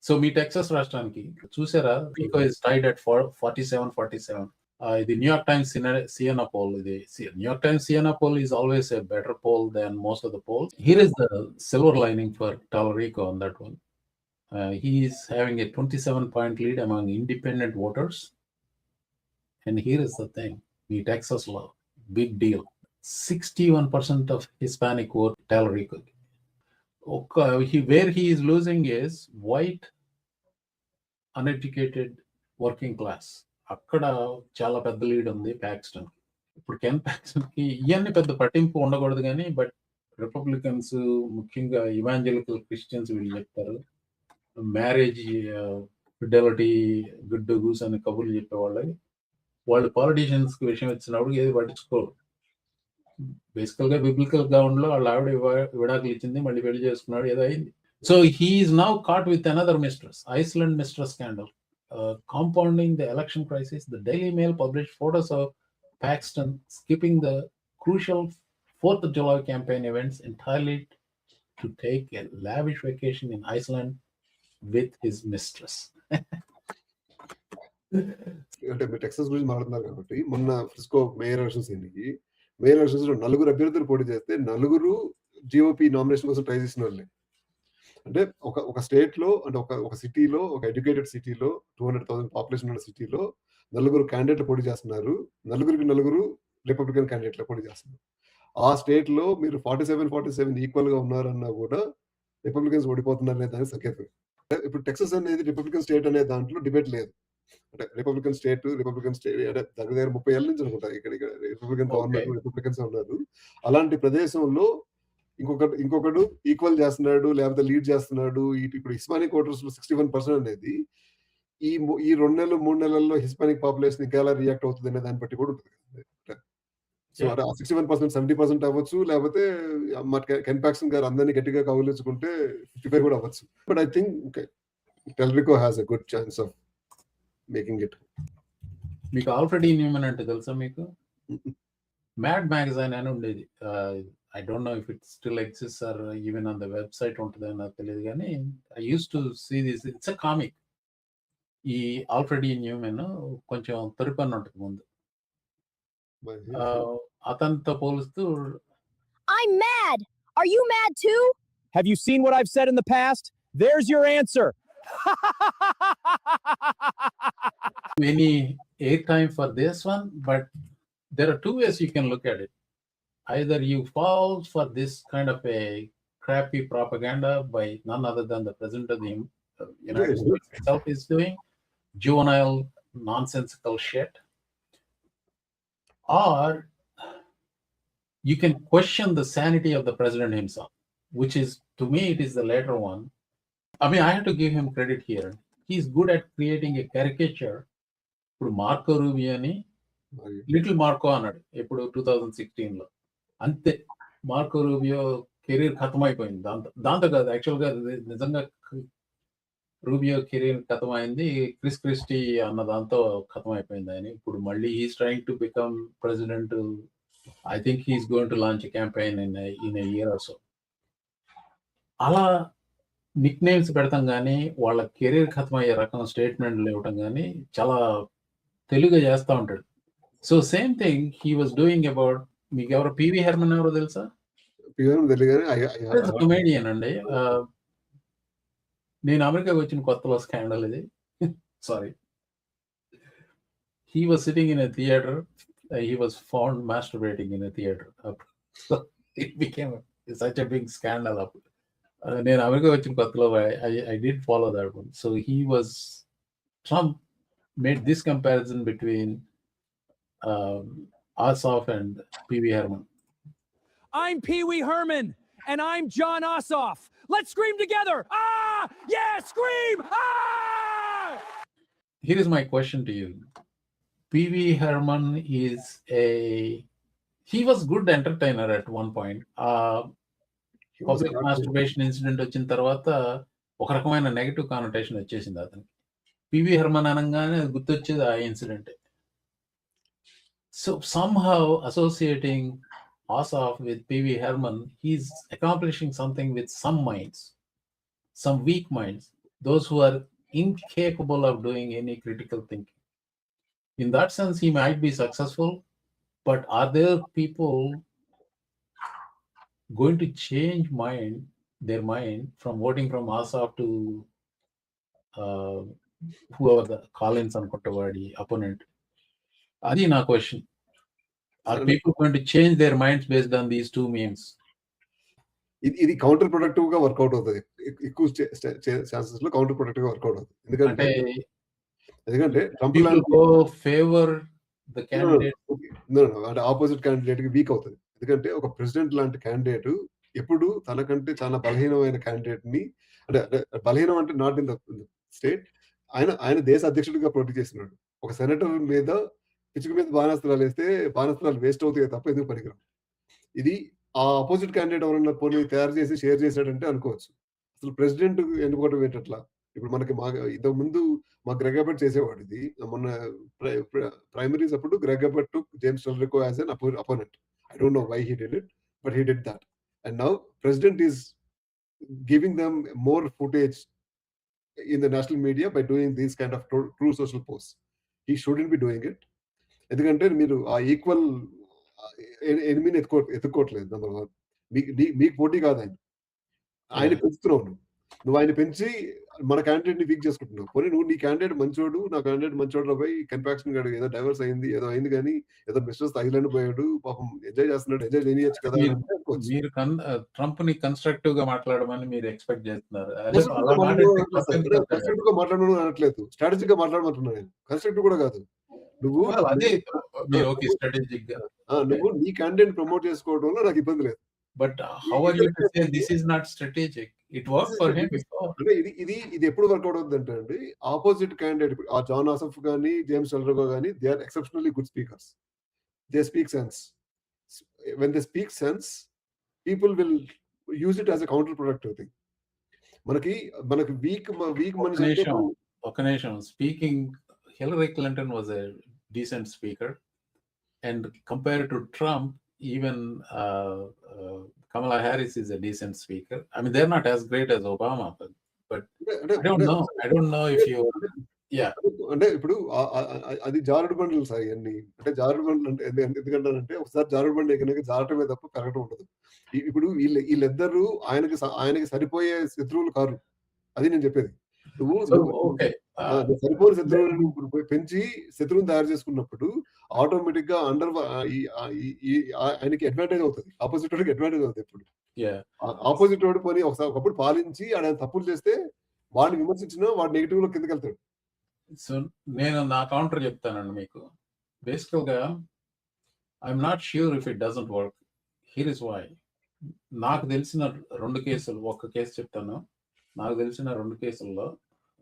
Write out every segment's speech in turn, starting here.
So మీ Texas రాష్ట్రానికి చూసారా, పీకో is Tide at 47. ఇది New York Times Siena poll. New York Times Siena poll is always a better poll than most of the polls. Here is the silver lining for Tallarico on that one. He is having a 27-point lead among independent voters. And here is the thing, the Texas law, big deal. 61% of Hispanic vote Tallarico. Where he is losing is white, uneducated, working class. అక్కడ చాలా పెద్ద lead ఉంది ప్యాక్స్టన్. ఇప్పుడు can ప్యాక్స్టన్ కి ఇవన్నీ పెద్ద పట్టింపు ఉండకూడదు కానీ, బట్ రిపబ్లికన్స్ ముఖ్యంగా ఇవాంజలికల్ క్రిస్టియన్స్ వీళ్ళు చెప్తారు మ్యారేజ్ ఫిడెలిటీ గుడ్ గూస్ అని కబుర్లు చెప్పేవాళ్ళు. వాళ్ళు పాలిటీషియన్స్ కి విషయం వచ్చినప్పుడు ఏది పట్టించుకోరు. బేసికల్ గా బిబ్లికల్ గ్రౌండ్ లో వాళ్ళ ఆవిడ విడాకులు ఇచ్చింది, మళ్ళీ పెళ్లి చేసుకున్నాడు, ఏదో అయింది. So he is now caught with another mistress, island mistress scandal. Compounding the election crisis, the Daily Mail published photos of Paxton skipping the crucial 4th of July campaign events entirely to take a lavish vacation in Iceland with his mistress. అంటే మీరు Texas గురించి మాట్లాడుతున్నారు కాబట్టి, మొన్న Frisco mayor elections లో 4 అభ్యర్థులు పోటీ చేస్తే 4 జిఓపి నామినేషన్ కోసం ట్రై చేసిన వాళ్ళే. అంటే ఒక స్టేట్ లో, అంటే ఒక సిటీలో, ఒక ఎడ్యుకేటెడ్ సిటీలో, 200,000 పాపులేషన్ ఉన్న సిటీలో 4 క్యాండిడేట్లు పోటీ చేస్తున్నారు. 4 రిపబ్లికన్ క్యాండిడేట్లు పోటీ చేస్తున్నారు. ఆ స్టేట్ లో మీరు 47 ఈక్వల్ గా ఉన్నారన్నా కూడా రిపబ్లికన్స్ ఓడిపోతున్నారు అనే దానికి సంకేతం. ఇప్పుడు టెక్సస్ అనేది రిపబ్లికన్ స్టేట్ అనే దాంట్లో డిబేట్ లేదు. అంటే రిపబ్లికన్ స్టేట్ అంటే దగ్గర 30 ఏళ్ళ నుంచి అనుకుంటా ఇక్కడ రిపబ్లికన్ గవర్నమెంట్, రిపబ్లికన్స్ ఉన్నారు. అలాంటి ప్రదేశంలో ఇంకొకడు ఈక్వల్ చేస్తున్నాడు, లేకపోతే లీడ్ చేస్తున్నాడు. ఇప్పుడు హిస్పానిక్ ఓటర్స్ లో 61% అనేది ఈ 2 నెలలు 3 నెలల్లో హిస్పానిక్ పాపులేషన్ ఇంకా ఎలా రియాక్ట్ అవుతుంది అనే దాన్ని బట్టి కూడా ఉంటుంది. సో అంటే 61% 70% అవ్వచ్చు, లేకపోతే కెన్ ప్యాక్సన్ గారు అందరినీ గట్టిగా కౌలించుకుంటే 55 కూడా అవ్వచ్చు. But I think Talarico has a good chance of making it. మీకు ఆల్ఫ్రెడ్ ఈ న్యూమన్ అంటే తెలుసా? మీకు మ్యాడ్ మ్యాగజైన్ అని ఉండేది. I don't know if it still exists or even on the website ఉంటుందో నాకు తెలియదు కానీ, I used to see this. It's a comic. ఈ ఆల్ఫ్రెడ్ ఈ న్యూమన్ కొంచెం తొరిపన్ను ఉంటుంది ముందు. అతనితో పోలుస్తూ, I'm mad. Are you mad too? Have you seen what I've said in the past? There's your answer. Any airtime for this one, but there are 2 ways you can look at it. Either you fall for this kind of a crappy propaganda by none other than the president of the United States itself is doing, juvenile, nonsensical shit, or you can question the sanity of the president himself, which is, to me, it is the latter one. I mean, I have to give him credit here. He's good at creating a caricature. ఇప్పుడు Marco రూబియోని little Marco అన్నాడు ఇప్పుడు 2016 లో. అంతే, Marco Rubio career ఖతమైపోయింది. దాంతో కాదు, యాక్చువల్గా నిజంగా Rubio career ఖతమైంది Chris Christie అన్న దాంతో ఖతమైపోయింది ఆయన. ఇప్పుడు మళ్ళీ he's trying to become president. I think he's going to launch campaign in a year are so. అలా నిక్ నేమ్స్ పెడతాం కానీ వాళ్ళ కెరీర్ ఖతమయ్యే రకం స్టేట్మెంట్లు ఇవ్వటం కానీ చాలా తెలుగుగా చేస్తూ ఉంటాడు. So same thing he was doing about, మీకు ఎవరో పివి హెర్మన్ ఎవరో తెలుసా? కమేడియన్ అండి. నేను అమెరికాకి వచ్చిన కొత్తలో స్కాండల్ ఇది. Sorry, he was sitting in a theater. He was found masturbating in a theater. So it became such a big scandal. నేను అమెరికా వచ్చిన కొత్తలో I did follow that one. So Trump made this comparison between Ossoff and Pee Wee Herman. I'm Pee Wee Herman and I'm John Ossoff. Let's scream together. Ah! Yeah, scream! Ah! Here is my question to you. Pee Wee Herman he was good entertainer at one point. Public masturbation incident వచ్చిన తర్వాత ఒక రకమైన negative connotation వచ్చేసింది అతనికి. PV Hermon అనగానే గుర్తొచ్చేది ఆ incident. So somehow associating Ossoff with P.V. Herman, he's accomplishing something with some minds, some weak minds. those who are incapable of doing any critical thinking. In that sense, he might be successful, but are there people going to change their mind from voting from Asaf to whoever the Collins and Kottawadi opponent? Adi na question. Are Sir, people going to change their minds based on these two memes? ఇది counter productive గా work out అవుతుంది. ఎక్కువ chances లో counter productive గా work out అవుతుంది. ఎందుకంటే Trump people లాంటి go favor the candidate. అంటే ఆపోజిట్ క్యాండిడేట్ కి వీక్ అవుతుంది. ఎందుకంటే ఒక ప్రెసిడెంట్ లాంటి క్యాండిడేట్ ఎప్పుడు తనకంటే చాలా బలహీనమైన క్యాండిడేట్ ని అంటే బలహీనం అంటే నాట్ ఇన్ ద స్టేట్, ఆయన దేశ అధ్యక్షుడిగా పోటీ చేస్తున్నాడు. ఒక సెనేటర్ మీద పిచ్చుక మీద బాణాస్త్రాలు వేస్తే బాణాస్త్రాలు వేస్ట్ అవుతాయి తప్ప ఎందుకు పనికిరావు. ఇది ఆ అపోజిట్ క్యాండిడేట్ ఎవరన్నా పోనీ తయారు చేసి షేర్ చేశాడంటే అనుకోవచ్చు. అసలు ప్రెసిడెంట్ ఎన్నుకోవడం ఏంటట్లా? ఇప్పుడు మనకి ఇంతకు ముందు మా గ్రెగ్ అబర్ట్ చేసేవాడు ఇది. మొన్న ప్రైమరీస్ అప్పుడు Greg Abbott took James Talarico as an opponent. I don't know why he did it, but he did that. And now president is giving them more footage in the national media by doing these kind of true social posts. He shouldn't be doing it. ఎందుకంటే మీరు ఆ equal ఎనిమిని ఎత్తుకోవట్లేదు. Number 1 మీకు పోటీ కాదు ఆయన పెంచుతున్నావు. నువ్వు ఆయన పెంచి మన క్యాండిడేట్ ని వీక్ చేసుకుంటున్నావు. పోనీ నువ్వు నీ క్యాండిడేట్ మంచోడు, నా క్యాండిడేట్ మంచోడు పోయి కన్ఫాక్షన్ గాడు ఏదో డైవర్స్ అయింది, ఏదో అయింది, కానీ ఏదో బిజినెస్ థాయిలాండ్ పోయాడు, పాపం ఎంజాయ్ చేస్తున్నాడు, ఎంజాయ్ చేయొచ్చు కదా. మీరు ట్రంప్ ని కన్స్ట్రక్టివ్ గా మాట్లాడమని మీరు ఎక్స్పెక్ట్ చేస్తున్నారు. కన్స్ట్రక్టివ్ గా మాట్లాడడం అనట్లేదు, స్ట్రాటజిక్ గా మాట్లాడమంటున్నాను. కన్స్ట్రక్టివ్ కూడా కాదు. నువ్వు స్ట్రాటజిక్ గా నువ్వు నీ క్యాండిడేట్ ప్రమోట్ చేసుకోవడంలో నాకు ఇబ్బంది లేదు. But how are you to say this is not strategic? It worked for him before. ఇది ఎప్పుడు వర్కౌట్ అవుతుందంటే అండి, ఆపోజిట్ క్యాండిడేట్ ఆ జాన్ ఆసఫ్ కానీ జేమ్స్ టెల్రికో కానీ they are exceptionally good speakers. They speak sense. When they speak sense people will use it as a counterproductive thing. మనకి weak మనిషి ఒక నిమిషం speaking Hillary Clinton was a decent speaker and compared to Trump, even Kamala Harris is a decent speaker. I mean, they're not as great as Obama, but I don't know if you, yeah. అంటే ఇప్పుడు అది జారుడు బండ్లు sir ఇవన్నీ. అంటే జారుడు బండ్లు అంటే ఎందుకంటారంటే ఒకసారి జారుడు బండి ఎక్కడికి జారటమే తప్ప పెరగటం ఉండదు. ఇప్పుడు వీళ్ళిద్దరూ ఆయనకి సరిపోయే శత్రువులు కారు. అది నేను చెప్పేది. నువ్వు సరిపోని శత్రువులను పెంచి శత్రువుని తయారు చేసుకున్నప్పుడు ఆటోమేటిక్ గా ఆయనకి అడ్వాంటేజ్ అవుతుంది, ఆపోజిట్ వాడికి అడ్వాంటేజ్ అవుతుంది. ఇప్పుడు ఆపోజిట్ వాడు పోనీ ఒకప్పుడు పాలించి ఆయన తప్పులు చేస్తే వాడిని విమర్శించినా వాడు నెగిటివ్ లో కిందకి వెళ్తాడు. సో నేను నా కౌంటర్ చెప్తానండి మీకు. బేసికల్ గా I'm not sure if it doesn't work. Here is why. నాకు తెలిసిన 2 కేసులు, ఒక్క కేసు చెప్తాను. నాకు తెలిసిన 2 కేసుల్లో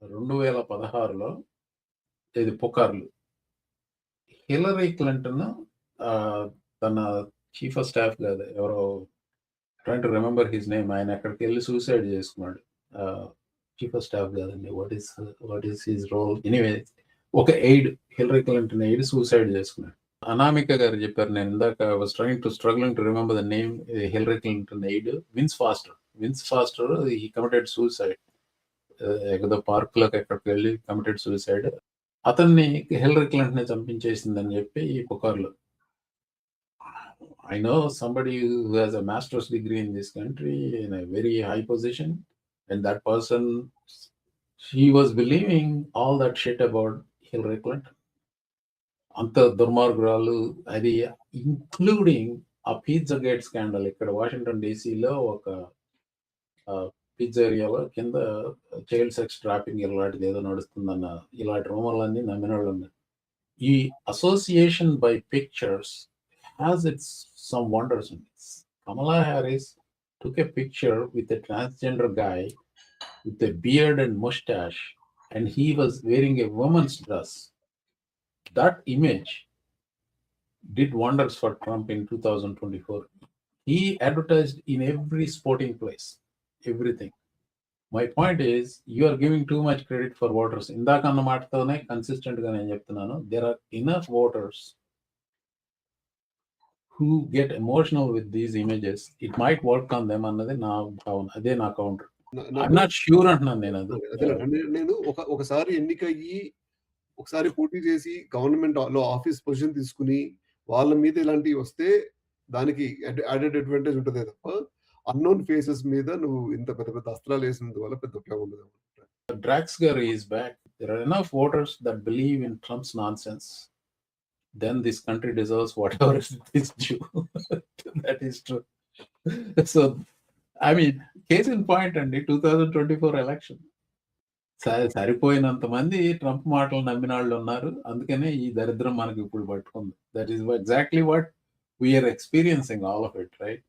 2016లో ఇది పుకార్లు. హిలరీ క్లింటన్ తన చీఫ్ ఆఫ్ స్టాఫ్ కాదు ఎవరో, trying to remember his name, ఆయన అక్కడికి వెళ్ళి సూసైడ్ చేసుకున్నాడు. చీఫ్ ఆఫ్ స్టాఫ్ కాదండి, what is his role, anyway ఒక aide, Hillary Clinton aide suicide చేసుకున్నాడు. అనామిక గారు చెప్పారు, నేను ఇందాక was struggling to remember the name. Hillary Clinton aide Vince Foster he committed suicide. ఏదో పార్క్ లోకి ఎక్కడికి వెళ్ళి కమిటెడ్ సూసైడ్. అతన్ని హిలరీ క్లింటన్ చంపించేసిందని చెప్పి ఈ పుకార్లు. I know somebody who has a master's degree in this country in a very high position, and that person, she was believing all that shit about Hillary Clinton. అంత దుర్మార్గురాలు అది, including ఆ pizza gate scandal. ఇక్కడ Washington డీసీలో ఒక pizza ఏరియాలో కింద child sex trapping ఇలాంటిది ఏదో నడుస్తుందన్న ఇలాంటి రూమర్లన్నీ నమ్మిన వాళ్ళు ఉన్నారు. ఈ association by pictures has some wonders in this. Kamala Harris took a picture with a transgender guy with a beard and mustache, and he was wearing a woman's dress. That image did wonders for Trump in 2024. He advertised in every sporting place, everything. My point is, you are giving too much credit for voters. Indaka anna maatane consistent ga nenu cheptunnanu, there are enough voters who get emotional with these images. It might work on them annade na bhavana, ade na counter. I'm not sure అంటున్నాను నేను అది. అదేలే నేను ఒకసారి ఎన్నికయ్యి ఒకసారి పోటీ చేసి government లో ఆఫీస్ పొజిషన్ తీసుకుని వాళ్ళ మీద ఇలాంటివి వస్తే దానికి యాడెడ్ అడ్వాంటేజ్ ఉంటదే తప్ప అన్నోన్ ఫేసెస్ మీద నువ్వు ఇంత పెద్ద పెద్ద అస్త్రాలు వేసినందువల్ల పెద్ద ఉపయోగం ఉండదు. Draxler is back. There are enough voters that believe in Trump's nonsense. Then this country deserves whatever is due. That is true. So, I mean, case in point అండి 2024 ఎలక్షన్ సరిపోయినంత మంది ట్రంప్ మాటలు నమ్మిన వాళ్ళు ఉన్నారు. అందుకనే ఈ దరిద్రం మనకి ఇప్పుడు పట్టుకుంది. That is exactly what we're experiencing all of it, right?